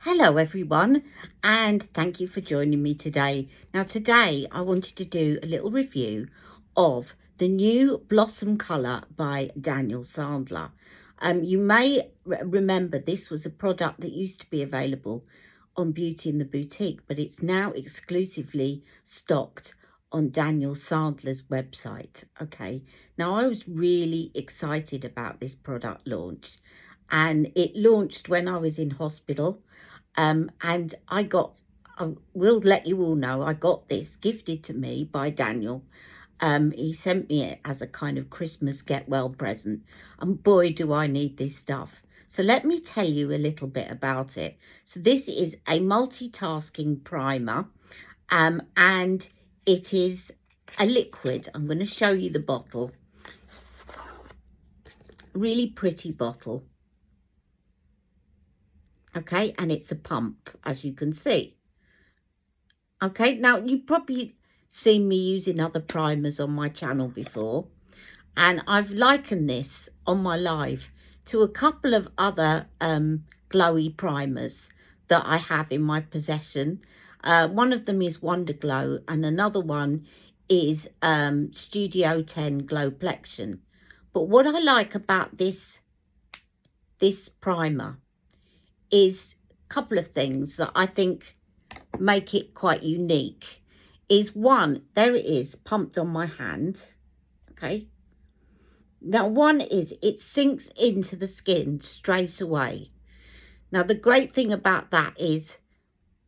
Hello everyone, and thank you for joining me today. Now today I wanted to do a little review of the new Blossom colour by Daniel Sandler. You may remember this was a product that used to be available on Beauty in the Boutique, but it's now exclusively stocked on Daniel Sandler's website. Okay, now I was really excited about this product launch, and it launched when I was in hospital. And I will let you all know, I got this gifted to me by Daniel. He sent me it as a kind of Christmas get well present. And boy, do I need this stuff. So let me tell you a little bit about it. So this is a multitasking primer, and it is a liquid. I'm going to show you the bottle. Really pretty bottle. Okay, and it's a pump, as you can see. Okay, now you've probably seen me using other primers on my channel before, and I've likened this on my live to a couple of other glowy primers that I have in my possession. One of them is Wonder Glow, and another one is Studio 10 Glow Plexion. But what I like about this primer is a couple of things that I think make it quite unique. Is one, there it is, pumped on my hand. Okay, now one is it sinks into the skin straight away. Now the great thing about that is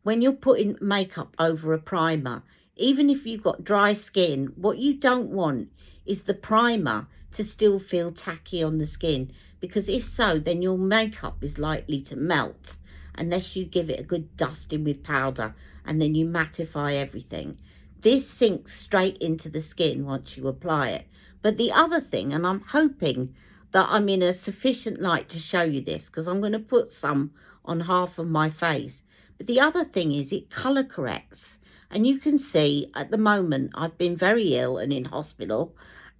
when you're putting makeup over a primer, even if you've got dry skin, what you don't want is the primer to still feel tacky on the skin, because if so, then your makeup is likely to melt unless you give it a good dusting with powder and then you mattify everything. This sinks straight into the skin once you apply it. But the other thing, and I'm hoping that I'm in a sufficient light to show you this, because I'm going to put some on half of my face. But the other thing is it colour corrects. And you can see at the moment I've been very ill and in hospital,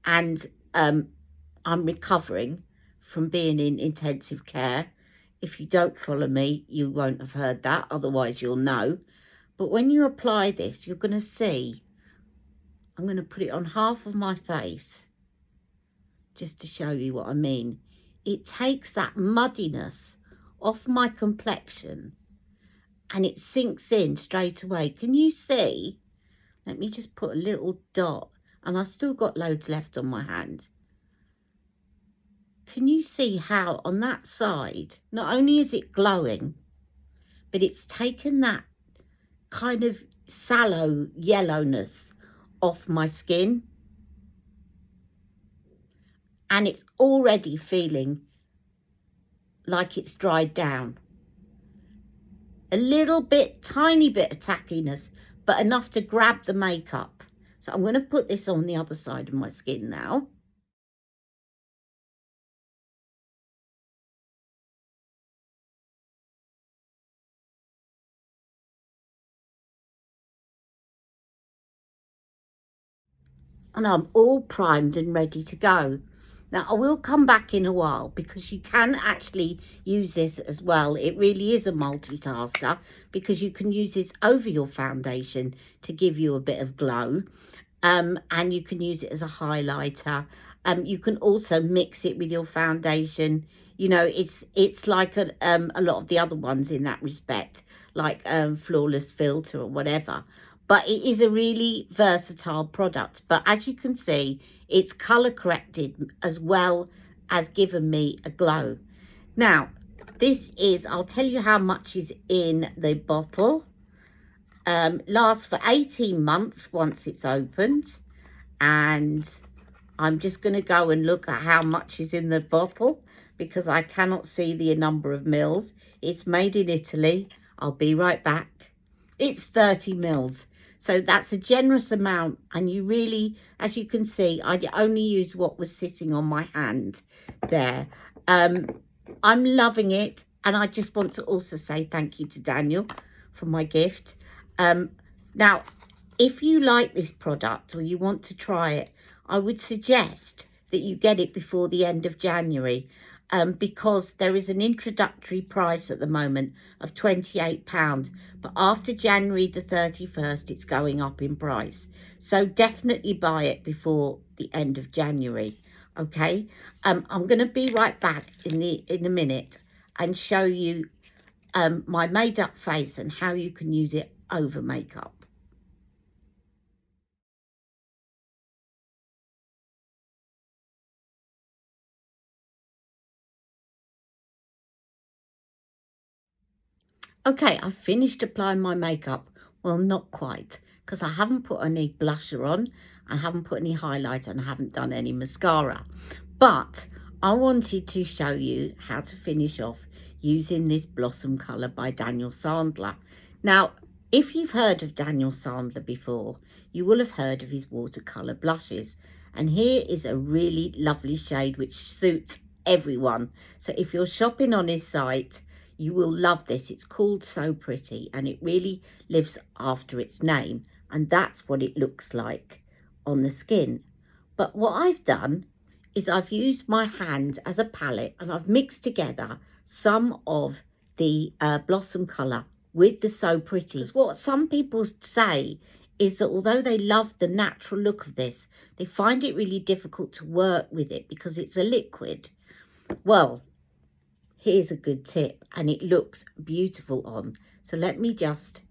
and I'm recovering from being in intensive care. If you don't follow me, you won't have heard that, otherwise you'll know. But when you apply this, you're going to see, I'm going to put it on half of my face just to show you what I mean. It takes that muddiness off my complexion and it sinks in straight away. Can you see? Let me just put a little dot, and I've still got loads left on my hand. Can you see how on that side, not only is it glowing, but it's taken that kind of sallow yellowness off my skin, and it's already feeling like it's dried down. A little bit, tiny bit of tackiness, but enough to grab the makeup. So I'm going to put this on the other side of my skin now. And I'm all primed and ready to go. Now I will come back in a while because you can actually use this as well. It really is a multitasker because you can use this over your foundation to give you a bit of glow, and you can use it as a highlighter. You can also mix it with your foundation. You know, it's like a lot of the other ones in that respect, like Flawless Filter or whatever. But it is a really versatile product. But as you can see, it's colour corrected as well as given me a glow. Now, this is, I'll tell you how much is in the bottle. Lasts for 18 months once it's opened. And I'm just going to go and look at how much is in the bottle because I cannot see the number of mils. It's made in Italy. I'll be right back. It's 30 mils. So that's a generous amount, and you really, as you can see, I only use what was sitting on my hand there. I'm loving it, and I just want to also say thank you to Daniel for my gift. Now, if you like this product or you want to try it, I would suggest that you get it before the end of January. because there is an introductory price at the moment of £28, but after January the 31st it's going up in price, so definitely buy it before the end of January. Okay, I'm going to be right back in a minute and show you my made up face and how you can use it over makeup. Okay, I've finished applying my makeup. Well, not quite, because I haven't put any blusher on, I haven't put any highlighter, and I haven't done any mascara. But I wanted to show you how to finish off using this Blossom colour by Daniel Sandler. Now, if you've heard of Daniel Sandler before, you will have heard of his watercolour blushes. And here is a really lovely shade which suits everyone. So if you're shopping on his site, you will love this. It's called So Pretty, and it really lives after its name, and that's what it looks like on the skin. But what I've done is I've used my hand as a palette, and I've mixed together some of the Blossom colour with the So Pretty. What some people say is that although they love the natural look of this, they find it really difficult to work with it because it's a liquid. Well, here's a good tip, and it looks beautiful on. So let me just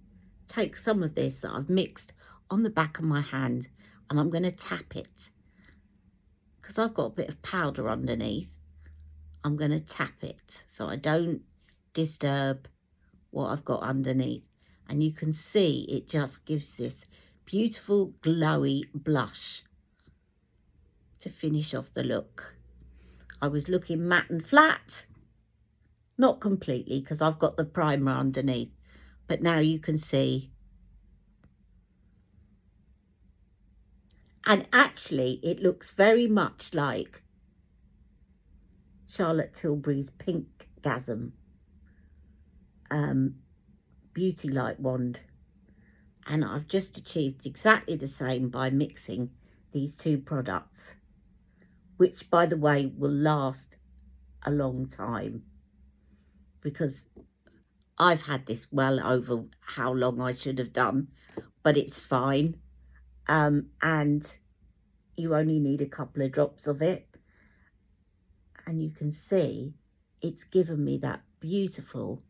take some of this that I've mixed on the back of my hand, and I'm going to tap it because I've got a bit of powder underneath. I'm going to tap it so I don't disturb what I've got underneath, and you can see it just gives this beautiful glowy blush to finish off the look. I was looking matte and flat, not completely because I've got the primer underneath, but now you can see. And actually it looks very much like Charlotte Tilbury's Pink Gasm Beauty Light Wand. And I've just achieved exactly the same by mixing these two products, which by the way will last a long time, because I've had this well over how long I should have done, but it's fine. And you only need a couple of drops of it, and you can see it's given me that beautiful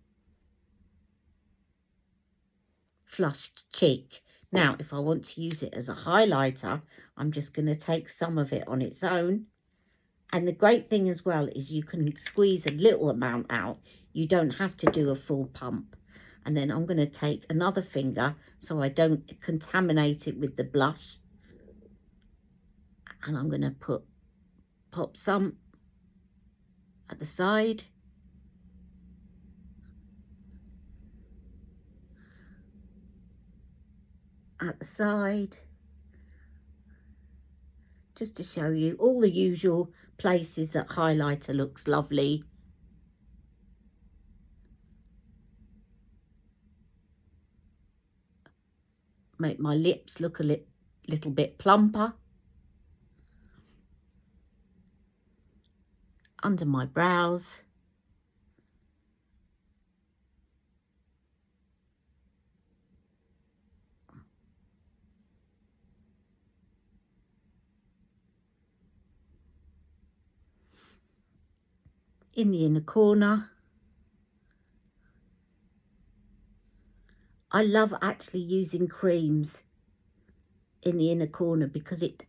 flushed cheek. Now, if I want to use it as a highlighter, I'm just going to take some of it on its own. And the great thing as well is you can squeeze a little amount out. You don't have to do a full pump. And then I'm going to take another finger so I don't contaminate it with the blush. And I'm going to pop some at the side. At the side. Just to show you all the usual places that highlighter looks lovely. Make my lips look a little bit plumper. Under my brows. In the inner corner. I love actually using creams in the inner corner because it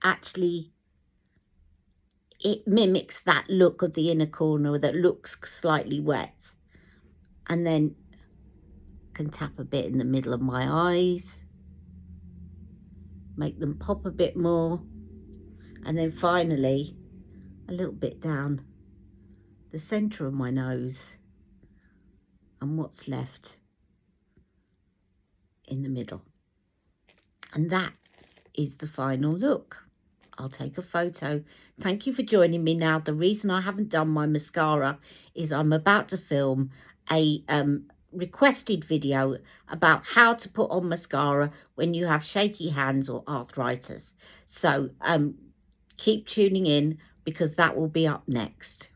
mimics that look of the inner corner that looks slightly wet. And then can tap a bit in the middle of my eyes, make them pop a bit more, and then finally a little bit down the center of my nose and what's left in the middle. And that is the final look. I'll take a photo. Thank you for joining me. Now, the reason I haven't done my mascara is I'm about to film a requested video about how to put on mascara when you have shaky hands or arthritis. So keep tuning in because that will be up next.